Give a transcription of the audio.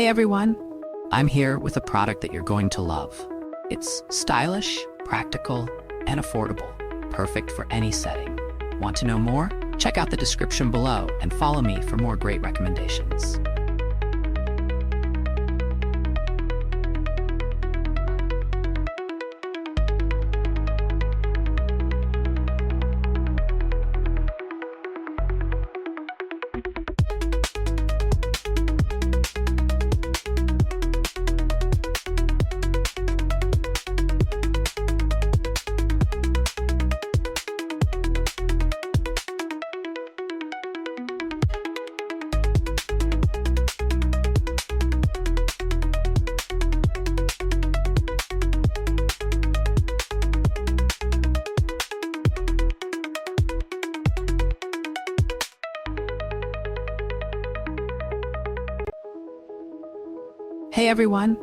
Hey everyone, I'm here with a product that you're going to love. It's stylish, practical, and affordable, perfect for any setting. Want to know more? Check out the description below and follow me for more great recommendations. Hey everyone,